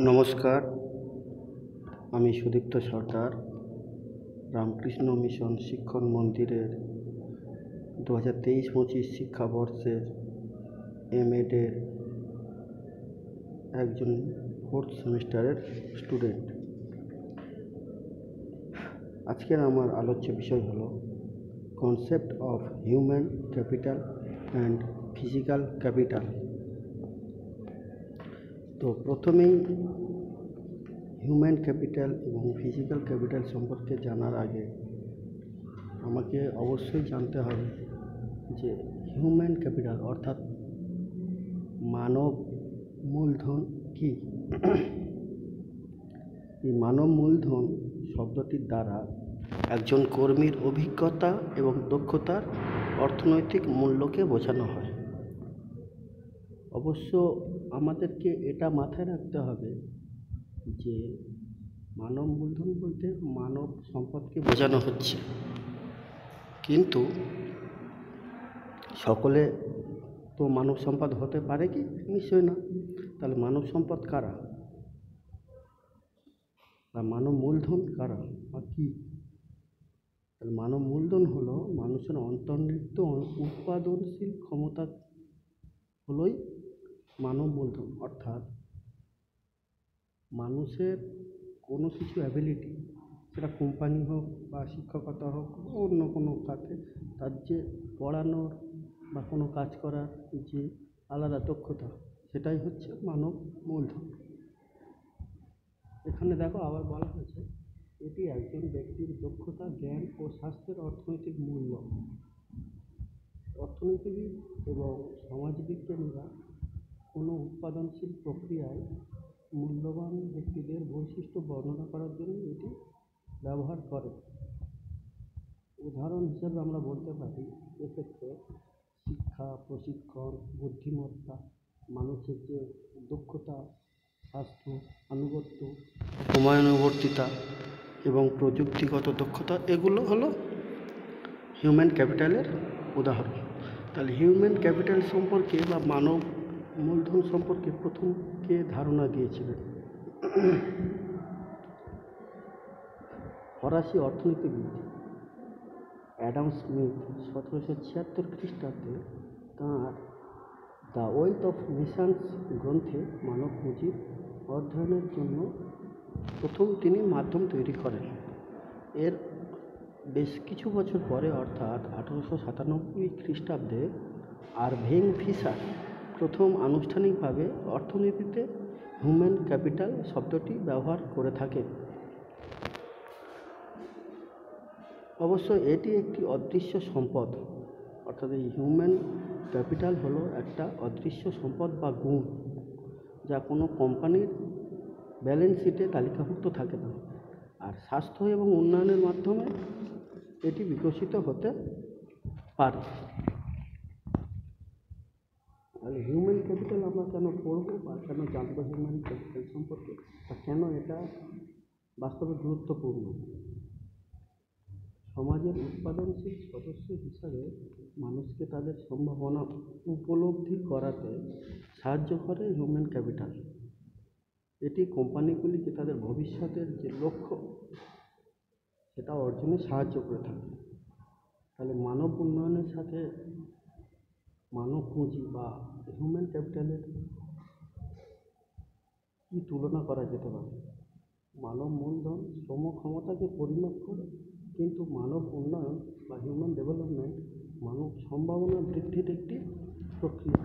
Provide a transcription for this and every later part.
নমস্কার, আমি সুদীপ্ত সরকার, রামকৃষ্ণ মিশন শিক্ষণ মন্দিরের 2023-25 শিক্ষাবর্ষের এমএডের একজন 4th সেমিস্টারের স্টুডেন্ট। আজকের আমার আলোচ্য বিষয় হলো concept of human capital and physical capital. তো প্রথমেই হিউম্যান ক্যাপিটাল এবং ফিজিক্যাল ক্যাপিটাল সম্পর্কে জানার আগে আমাকে অবশ্যই জানতে হবে যে হিউম্যান ক্যাপিটাল অর্থাৎ মানব মূলধন কী। এই মানব মূলধন শব্দটির দ্বারা একজন কর্মীর অভিজ্ঞতা এবং দক্ষতার অর্থনৈতিক মূল্যকে বোঝানো হয়। অবশ্য আমাদেরকে এটা মাথায় রাখতে হবে যে মানব মূলধন বলতে মানব সম্পদকে বোঝানো হচ্ছে, কিন্তু সকলে তো মানব সম্পদ হতে পারে কি? নিশ্চয়ই না। তাহলে মানব সম্পদ কারা বা মানব মূলধন কারা বা কী? তাহলে মানব মূলধন হলো মানুষের অন্তর্নিহিত উৎপাদনশীল ক্ষমতা হলোই মানব মূলধন, অর্থাৎ মানুষের কোনো কিছু অ্যাবিলিটি, সেটা কোম্পানি হোক বা শিক্ষকতা হোক অন্য কোনো খাতে, তার যে পড়ানোর বা কোনো কাজ করার যে আলাদা দক্ষতা, সেটাই হচ্ছে মানব মূলধন। এখানে দেখো আবার বলা হয়েছে এটি একজন ব্যক্তির দক্ষতা, জ্ঞান ও স্বাস্থ্যের অর্থনৈতিক মূল্য। অর্থনীতিবিদ এবং সমাজবিজ্ঞানীরা কোনো উৎপাদনশীল প্রক্রিয়ায় মূল্যবান ব্যক্তিদের বৈশিষ্ট্য বর্ণনা করার জন্য এটি ব্যবহার করে। উদাহরণ হিসেবে আমরা বলতে পারি এক্ষেত্রে শিক্ষা, প্রশিক্ষণ, বুদ্ধিমত্তা, মানুষের যে দক্ষতা, স্বাস্থ্য, আনুগত্য, সময়ানুবর্তিতা এবং প্রযুক্তিগত দক্ষতা, এগুলো হলো হিউম্যান ক্যাপিটালের উদাহরণ। তাহলে হিউম্যান ক্যাপিটাল সম্পর্কে বা মানব মূলধন সম্পর্কে প্রথম কে ধারণা দিয়েছিলেন? ফরাসি অর্থনীতিবিদ অ্যাডাম স্মিথ 1776 খ্রিস্টাব্দে তাঁর দ্য ওয়েলথ অফ নেশনস গ্রন্থে মানব পুঁজির অধ্যয়নের জন্য প্রথম তিনি মাধ্যম তৈরি করেন। এর বেশ কিছু বছর পরে অর্থাৎ 1897 খ্রিস্টাব্দে আরভিং ফিশার প্রথম আনুষ্ঠানিকভাবে অর্থনীতিতে হিউম্যান ক্যাপিটাল শব্দটি ব্যবহার করে থাকেন। অবশ্য এটি একটি অদৃশ্য সম্পদ, অর্থাৎ এই হিউম্যান ক্যাপিটাল হলো একটা অদৃশ্য সম্পদ বা গুণ, যা কোনো কোম্পানির ব্যালেন্স শিটে তালিকাভুক্ত থাকে না, আর স্বাস্থ্য এবং উন্নয়নের মাধ্যমে এটি বিকশিত হতে পারে। তাহলে হিউম্যান ক্যাপিটাল আমরা কেন পড়বো বা কেন জানবো হিউম্যান ক্যাপিটাল সম্পর্কে, বা কেন এটা বাস্তবে গুরুত্বপূর্ণ? সমাজের উৎপাদনশীল সদস্য হিসাবে মানুষকে তাদের সম্ভাবনা উপলব্ধি করাতে সাহায্য করে হিউম্যান ক্যাপিটাল। এটি কোম্পানিগুলিকে তাদের ভবিষ্যতের যে লক্ষ্য সেটা অর্জনে সাহায্য করে থাকে। তাহলে মানব উন্নয়নের সাথে মানব পুঁজি বা হিউম্যান ক্যাপিটালের কী তুলনা করা যেতে পারে? মানব মূলধন শ্রম ক্ষমতাকে পরিমাপ করে, কিন্তু মানব উন্নয়ন বা হিউম্যান ডেভেলপমেন্ট মানব সম্ভাবনা বৃদ্ধির একটি প্রক্রিয়া।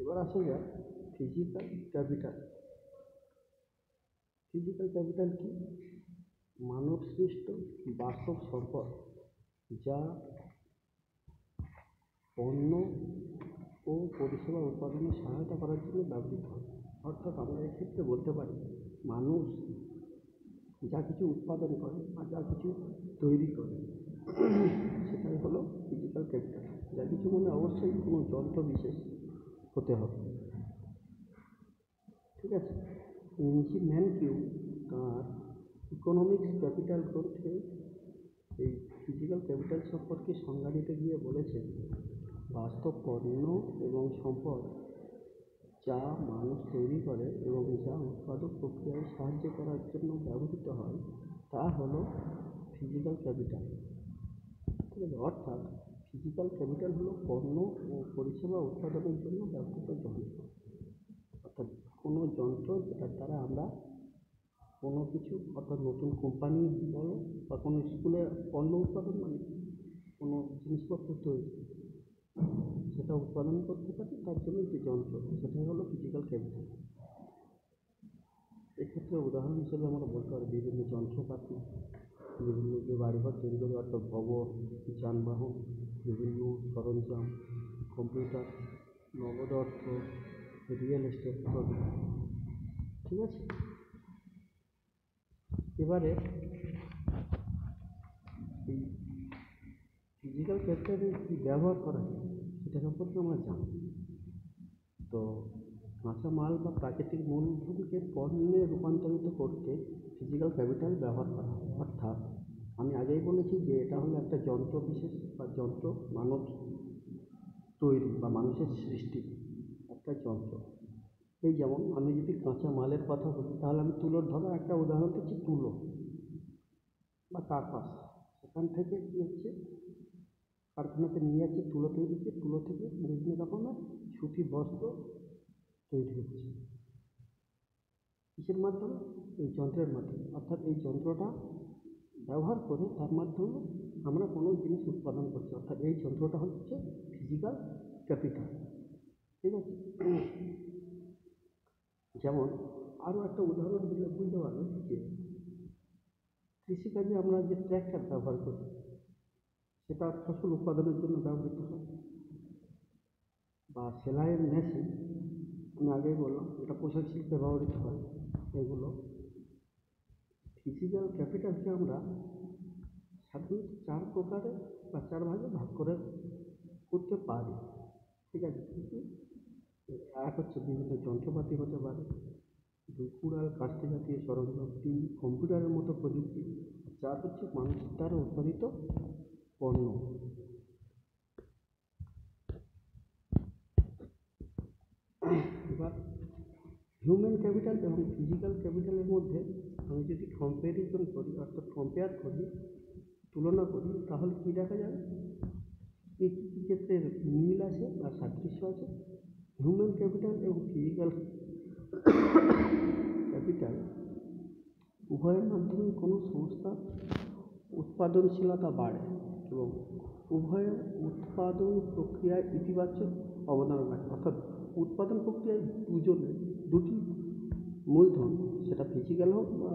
এবার আসা যাক ফিজিক্যাল ক্যাপিটাল। ফিজিক্যাল ক্যাপিটাল কি? মানব সৃষ্ট বাস্তব সম্পদ যা পণ্য ও পরিষেবা উৎপাদনে সহায়তা করার জন্য ব্যবহৃত হয়। অর্থাৎ আমরা এক্ষেত্রে বলতে পারি মানুষ যা কিছু উৎপাদন করে বা যা কিছু তৈরি করে সেটাই হলো ফিজিক্যাল ক্যাপিটাল। যা কিছু মানে অবশ্যই কোনো যন্ত্র বিশেষ হতে হবে, ঠিক আছে? ম্যানকিউ তার ইকোনমিক্স ক্যাপিটাল গ্রন্থে এই ফিজিক্যাল ক্যাপিটাল সম্পর্কে সংজ্ঞা দিতে গিয়ে বলেছেন বাস্তব পণ্য এবং সম্পদ যা মানুষ তৈরি করে এবং যা উৎপাদক প্রক্রিয়ায় সাহায্য করার জন্য ব্যবহৃত হয় তা হলো ফিজিক্যাল ক্যাপিটাল। ঠিক আছে, অর্থাৎ ফিজিক্যাল ক্যাপিটাল হলো পণ্য ও পরিষেবা উৎপাদনের জন্য ব্যবহৃত যন্ত্র। অর্থাৎ কোনো যন্ত্র যেটার দ্বারা আমরা কোনো কিছু, অর্থাৎ নতুন কোম্পানি বলো বা কোনো স্কুলে পণ্য উৎপাদন মানে কোনো জিনিসপত্র তৈরি, সেটা উৎপাদন করতে পারি, তার জন্য যে যন্ত্র সেটাই হলো ফিজিক্যাল ক্যাপিটাল। এক্ষেত্রে উদাহরণ হিসেবে আমরা বলতে পারি বিভিন্ন যন্ত্রপাতি, বিভিন্ন যে বাড়িঘর তৈরি করে, অর্থাৎ ভবন, যানবাহন, বিভিন্ন সরঞ্জাম, কম্পিউটার, নগদ অর্থ, রিয়েল এস্টেট প্রভৃতি। ঠিক আছে, এবারে এই ফিজিক্যাল ক্যাপিটালের কী ব্যবহার করা যায় সেটা সম্পর্কে আমরা জানি। তো কাঁচা মাল বা প্রাকৃতিক মূলধনকে পণ্যে রূপান্তরিত করতে ফিজিক্যাল ক্যাপিটাল ব্যবহার করা হয়। অর্থাৎ আমি আগেই বলেছি যে এটা হলো একটা যন্ত্র বিশেষ বা যন্ত্র, মানব তৈরি বা মানুষের সৃষ্টি একটা যন্ত্র। এই যেমন আমি যদি কাঁচা মালের কথা বলি, তাহলে আমি তুলোর ধরো একটা উদাহরণ দিচ্ছি, তুলো বা কার্পাস। সেখান থেকে কী হচ্ছে, কারখানাতে নিয়ে যাচ্ছে তুলো তৈরিতে, তুলো থেকে বিভিন্ন রকমের সুতি বস্ত্র তৈরি হচ্ছে। কিসের মাধ্যমে? এই যন্ত্রের মাধ্যমে। অর্থাৎ এই যন্ত্রটা ব্যবহার করে তার মাধ্যমে আমরা কোনো জিনিস উৎপাদন করছি। অর্থাৎ এই যন্ত্রটা হচ্ছে ফিজিক্যাল ক্যাপিটাল। ঠিক আছে, যেমন আরও একটা উদাহরণ দিলে বুঝতে পারবেন যে কৃষিকাজে আমরা যে ট্র্যাক্টর ব্যবহার করি সেটা ফসল উৎপাদনের জন্য ব্যবহৃত হয়, বা সেলাইয়ের মেশিন আমি আগেই বললাম এটা পোশাক শিল্পে ব্যবহৃত হয়। এগুলো ফিজিক্যাল ক্যাপিটালকে আমরা সাধারণত চার প্রকারে বা চার ভাগে ভাগ করে করতে পারি। ঠিক আছে, কিন্তু এক হচ্ছে বিভিন্ন যন্ত্রপাতি হতে পারে, দুই কুড়াল কাস্তে জাতীয় সরঞ্জাম, তিন কম্পিউটারের মতো প্রযুক্তি, চার হচ্ছে মানুষের দ্বারা উৎপাদিত পণ্য। এবার হিউম্যান ক্যাপিটাল এবং ফিজিক্যাল ক্যাপিটালের মধ্যে আমি যদি কম্প্যারিজন করি, অর্থাৎ কম্পেয়ার করি, তুলনা করি, তাহলে কী দেখা যাবে? কী কী ক্ষেত্রে মিল আছে বা সাদৃশ্য আছে? হিউম্যান ক্যাপিটাল এবং ফিজিক্যাল ক্যাপিটাল উভয়ের মাধ্যমে কোনো সংস্থার উৎপাদনশীলতা বাড়ে এবং উভয়ের উৎপাদন প্রক্রিয়ায় ইতিবাচক অবদান রাখে। অর্থাৎ উৎপাদন প্রক্রিয়ায় দুটি মূলধন, সেটা ফিজিক্যাল হোক বা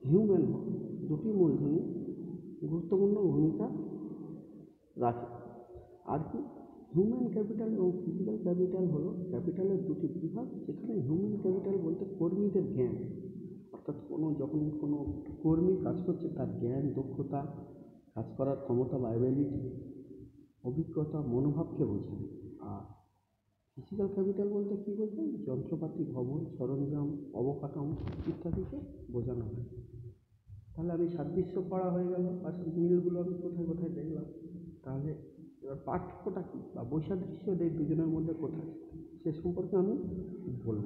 হিউম্যান হোক, দুটি মূলধনই গুরুত্বপূর্ণ ভূমিকা রাখে। আর কি, হিউম্যান ক্যাপিটাল এবং ফিজিক্যাল ক্যাপিটাল হলো ক্যাপিটালের দুটি বিভাগ, যেখানে হিউম্যান ক্যাপিটাল বলতে কর্মীদের জ্ঞান, অর্থাৎ যখন কোনো কর্মী কাজ করছে তার জ্ঞান, দক্ষতা, কাজ করার ক্ষমতা বা অ্যাবিলিটি, অভিজ্ঞতা, মনোভাবকে বোঝায়। আর ফিজিক্যাল ক্যাপিটাল বলতে কী বোঝায়? যন্ত্রপাতি, ভবন, সরঞ্জাম, অবকাঠামো ইত্যাদিকে বোঝানো হয়। তাহলে আমি সাদৃশ্য পড়া হয়ে গেল, আর মিলগুলো আমি কোথায় কোথায় দেখলাম। তাহলে এবার পার্থক্যটা কী বা বৈসাদৃশ্য এই দুজনের মধ্যে কোথায়, সে সম্পর্কে আমি বলব।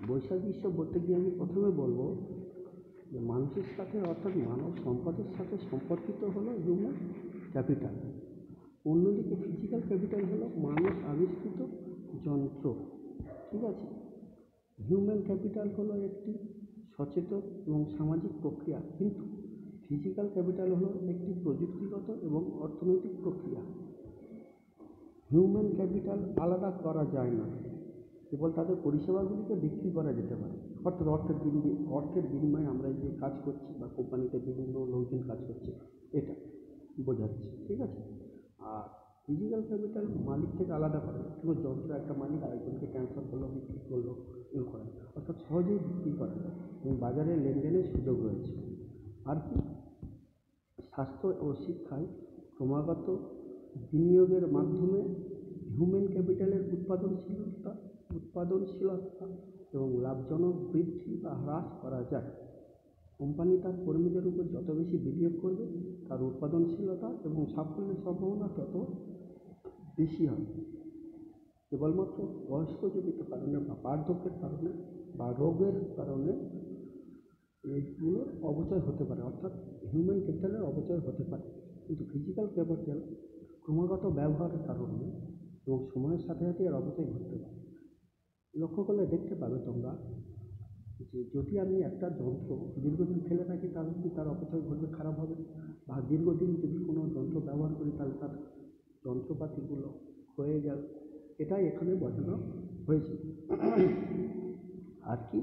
বৈসাদৃশ্য বলতে গিয়ে আমি প্রথমে বলবো যে মানুষের সাথে, অর্থাৎ মানব সম্পদের সাথে সম্পর্কিত হলো হিউম্যান ক্যাপিটাল। অন্যদিকে ফিজিক্যাল ক্যাপিটাল হলো মানুষ আবিষ্কৃত যন্ত্র। ঠিক আছে, হিউম্যান ক্যাপিটাল হলো একটি সচেতন এবং সামাজিক প্রক্রিয়া, কিন্তু ফিজিক্যাল ক্যাপিটাল হলো একটি প্রযুক্তিগত এবং অর্থনৈতিক প্রক্রিয়া। হিউম্যান ক্যাপিটাল আলাদা করা যায় না, কেবল তাদের পরিষেবাগুলিকে বিক্রি করা যেতে পারে। অর্থাৎ অর্থের বিনিময়ে আমরা যে কাজ করছি বা কোম্পানিতে বিভিন্ন লোকজন কাজ করছে, এটা বোঝাচ্ছে। ঠিক আছে, আর ফিজিক্যাল ক্যাপিটাল মালিক থেকে আলাদা করে, কোনো যন্ত্র একটা মালিক আরেকজনকে ট্রান্সফার করলো, বিক্রি করলো, এগুলো করে, অর্থাৎ সহজেই বিক্রি করা যায় এবং বাজারে লেনদেনের সুযোগ রয়েছে। আর কি, স্বাস্থ্য ও শিক্ষায় ক্রমাগত বিনিয়োগের মাধ্যমে হিউম্যান ক্যাপিটালের উৎপাদনশীলতা এবং লাভজনক বৃদ্ধি বা হ্রাস করা যায়। কোম্পানি তার কর্মীদের উপর যত বেশি বিনিয়োগ করবে, তার উৎপাদনশীলতা এবং সাফল্যের সম্ভাবনা তত বেশি হবে। কেবলমাত্র বয়স্কজনিত কারণে বা বার্ধক্যের কারণে বা রোগের কারণে এইগুলোর অপচয় হতে পারে, অর্থাৎ হিউম্যান ক্যাপিটালের অপচয় হতে পারে। কিন্তু ফিজিক্যাল ক্যাপিটাল ক্রমাগত ব্যবহারের কারণে এবং সময়ের সাথে সাথে এর অপচয় ঘটতে পারে। লক্ষ্য করলে দেখতে পাবে তোমরা যে যদি আমি একটা যন্ত্র দীর্ঘদিন ফেলে রাখি তাহলে কি তার অপচয় ঘটবে, খারাপ হবে। বা দীর্ঘদিন যদি কোনো যন্ত্র ব্যবহার করি তাহলে তার যন্ত্রপাতিগুলো ক্ষয়ে যাবে। এটাই এখানে বোঝানো হয়েছে। আর কি,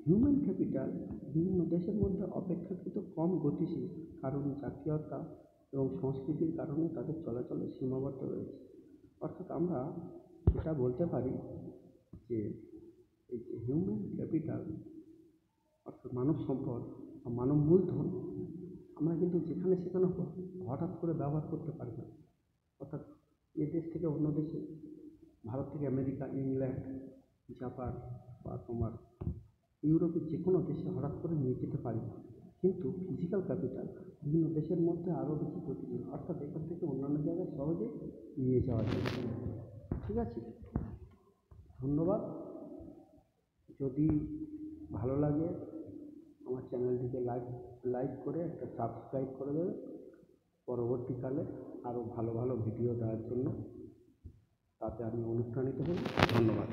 হিউম্যান ক্যাপিটাল বিভিন্ন দেশের মধ্যে অপেক্ষাকৃত কম গতিশীল, কারণ জাতীয়তা এবং সংস্কৃতির কারণে তাদের চলাচলে সীমাবদ্ধ রয়েছে। অর্থাৎ আমরা এটা বলতে পারি যে এই যে হিউম্যান ক্যাপিটাল অর্থাৎ মানব সম্পদ বা মানব মূলধন আমরা কিন্তু যেখানে সেখানে হঠাৎ করে ব্যবহার করতে পারি না। অর্থাৎ এ দেশ থেকে অন্য দেশে, ভারত থেকে আমেরিকা, ইংল্যান্ড, জাপান বা তোমার ইউরোপের যে কোনো দেশে হঠাৎ করে নিয়ে যেতে পারি না। কিন্তু ফিজিক্যাল ক্যাপিটাল বিভিন্ন দেশের মধ্যে আরও বেশি গতিশীল, অর্থাৎ এখান থেকে অন্যান্য জায়গায় সহজে নিয়ে যাওয়া যায়। ঠিক আছে, ধন্যবাদ। যদি ভালো লাগে আমার চ্যানেলটিকে লাইক করে একটা সাবস্ক্রাইব করে দেবে, পরবর্তীকালে আরও ভালো ভালো ভিডিও দেওয়ার জন্য, তাতে আমি অনুপ্রাণিত হই। ধন্যবাদ।